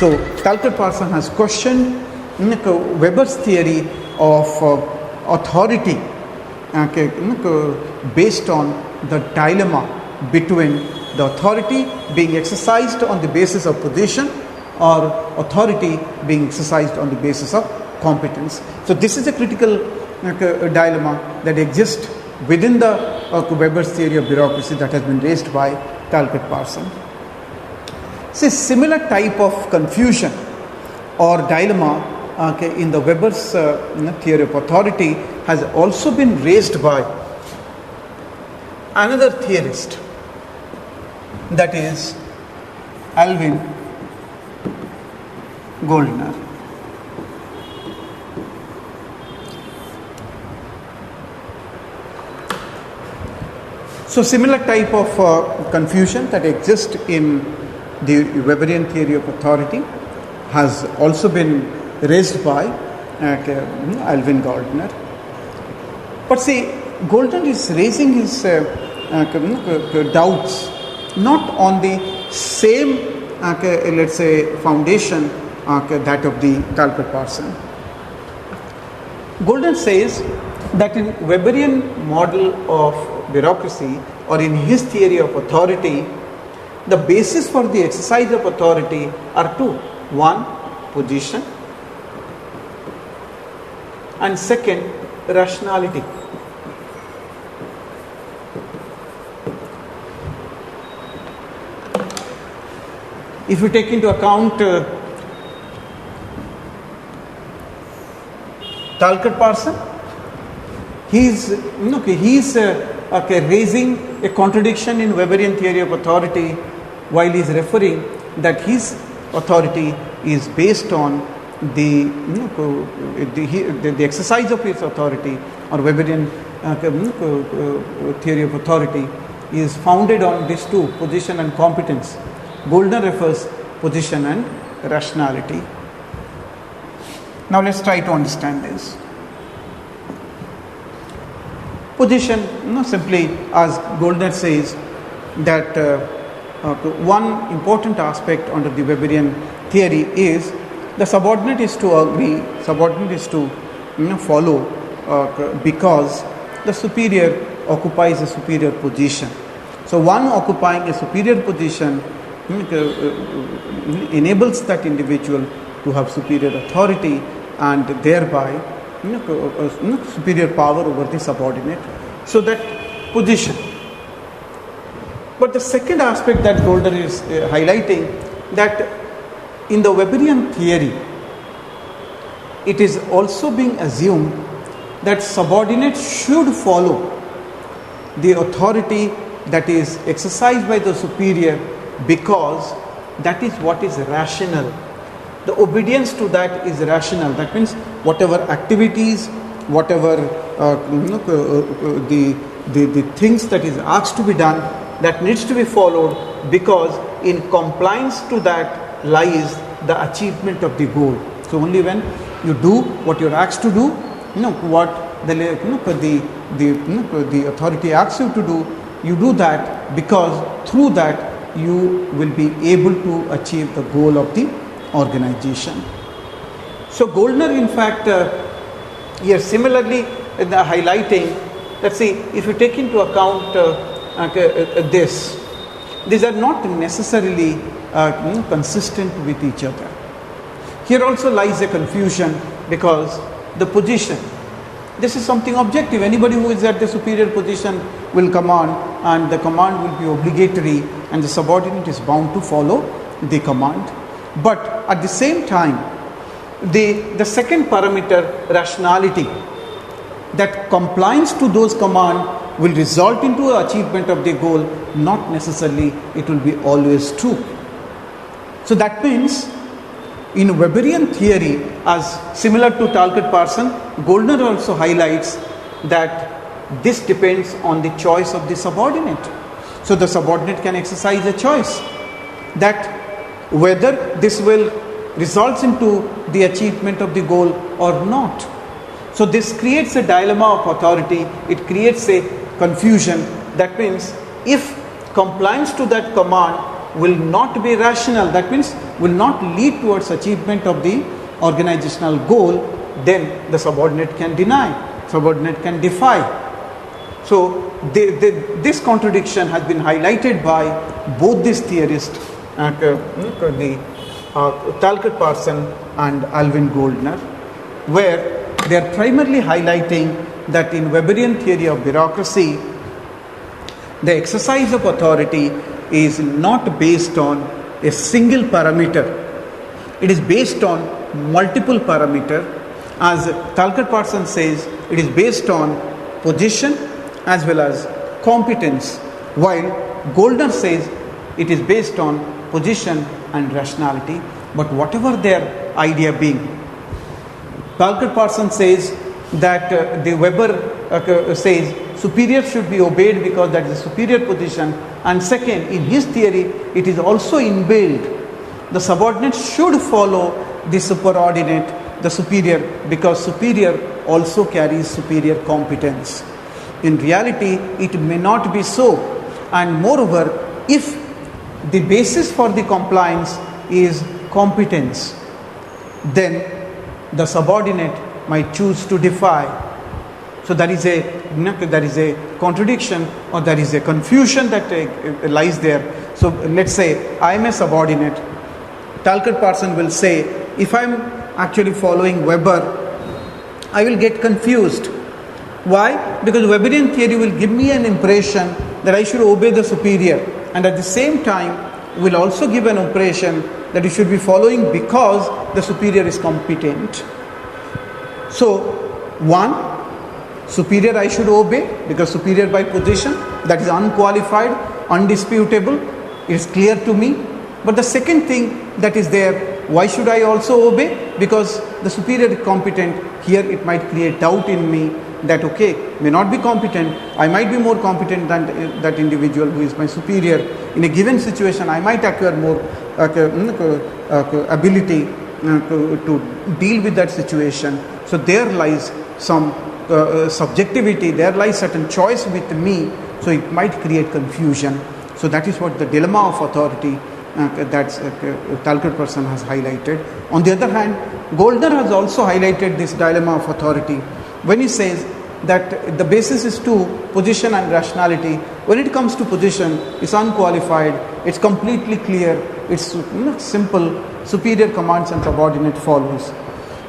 So Talcott-Parson has questioned Weber's theory of authority based on the dilemma between the authority being exercised on the basis of position or authority being exercised on the basis of competence. So this is a critical dilemma that exists within the Weber's theory of bureaucracy that has been raised by Talcott-Parson. So a similar type of confusion or dilemma in the Weber's theory of authority has also been raised by another theorist, that is ALVIN Gouldenner. So similar type of confusion that exists in the Weberian theory of authority has also been raised by ALVIN Gouldenner. But see, Gouldenner is raising his doubts not on the same, let's say, foundation that of the Talcott-Parson. Gouldenner says that in Weberian model of bureaucracy, or in his theory of authority, the basis for the exercise of authority are two. One, position, and second, rationality. If we take into account Talcott-Parson, he is raising a contradiction in Weberian theory of authority while he is referring that his authority is based on the exercise of his authority, or Weberian theory of authority is founded on these two, position and competence. Gouldenner refers position and rationality. Now let's try to understand this. Position, simply as Gouldenner says that one important aspect under the Weberian theory is the subordinate is to agree, subordinate is to follow because the superior occupies a superior position. So one occupying a superior position enables that individual to have superior authority and thereby superior power over the subordinate. So that position. But the second aspect that Gouldenner is highlighting, that in the Weberian theory, it is also being assumed that subordinates should follow the authority that is exercised by the superior because that is what is rational. The obedience to that is rational. That means whatever activities, whatever the things that is asked to be done, that needs to be followed because in compliance to that lies the achievement of the goal. So only when you do what you're asked to do, what the authority asks you to do, you do that because through that you will be able to achieve the goal of the organization. So Gouldenner in fact here similarly highlighting, let's see, if you take into account these are not necessarily consistent with each other. Here also lies a confusion because the position, this is something objective. Anybody who is at the superior position will command, and the command will be obligatory, and the subordinate is bound to follow the command. But at the same time, the second parameter, rationality, that compliance to those commands will result into achievement of the goal, not necessarily it will be always true. So that means in Weberian theory, as similar to Talcott-Parson, Gouldenner also highlights that this depends on the choice of the subordinate. So the subordinate can exercise a choice that whether this will result into the achievement of the goal or not. So this creates a dilemma of authority. It creates a confusion. That means if compliance to that command will not be rational, that means will not lead towards achievement of the organizational goal, then the subordinate can deny, subordinate can defy. So this contradiction has been highlighted by both these theorists, Talcott Parson and Alvin Goldner, where they are primarily highlighting that in Weberian theory of bureaucracy, the exercise of authority is not based on a single parameter. It is based on multiple parameters. As Talcott Parson says, it is based on position as well as competence, while Goldner says it is based on position and rationality. But whatever their idea being, Talcott Parson says that the Weber says superior should be obeyed because that is a superior position, and second, in his theory, it is also inbuilt. The subordinate should follow the superordinate, the superior, because superior also carries superior competence. In reality, it may not be so, and moreover, if the basis for the compliance is competence, then the subordinate might choose to defy. So there is a contradiction, or there is a confusion that lies there. So let's say I am a subordinate. Talcott Parson will say, if I am actually following Weber, I will get confused. Why? Because Weberian theory will give me an impression that I should obey the superior, and at the same time will also give an impression that you should be following because the superior is competent. So, one, superior I should obey because superior by position, that is unqualified, undisputable, it is clear to me. But the second thing that is there, why should I also obey? Because the superior is competent. Here it might create doubt in me that may not be competent, I might be more competent than that individual who is my superior. In a given situation, I might acquire more ability to deal with that situation. So there lies some subjectivity, there lies certain choice with me, so it might create confusion. So that is what the dilemma of authority that Talcott Parson has highlighted. On the other hand, Goldner has also highlighted this dilemma of authority when he says that the basis is two, position and rationality. When it comes to position, it's unqualified, it's completely clear, it's simple, superior commands and subordinate follows.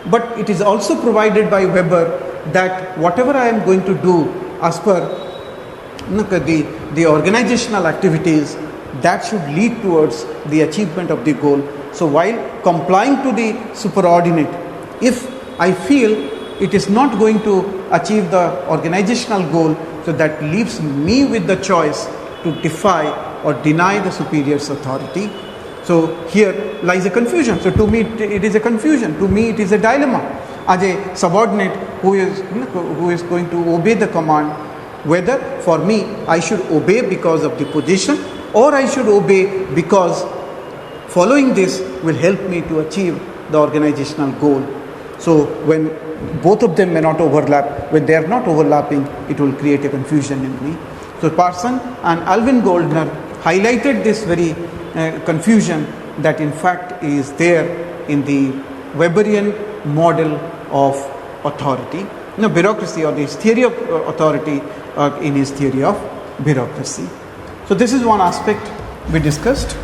But it is also provided by Weber that whatever I am going to do as per the organizational activities, that should lead towards the achievement of the goal. So while complying to the superordinate, if I feel it is not going to achieve the organizational goal, so that leaves me with the choice to defy or deny the superior's authority. So here lies a confusion. So to me it is a confusion, to me it is a dilemma. As a subordinate who is going to obey the command, whether for me I should obey because of the position, or I should obey because following this will help me to achieve the organizational goal. So when both of them may not overlap, when they are not overlapping, it will create a confusion in me. So Parson and Alvin Goldner highlighted this very confusion that in fact is there in the Weberian model of authority, bureaucracy, or his theory of authority in his theory of bureaucracy. So this is one aspect we discussed.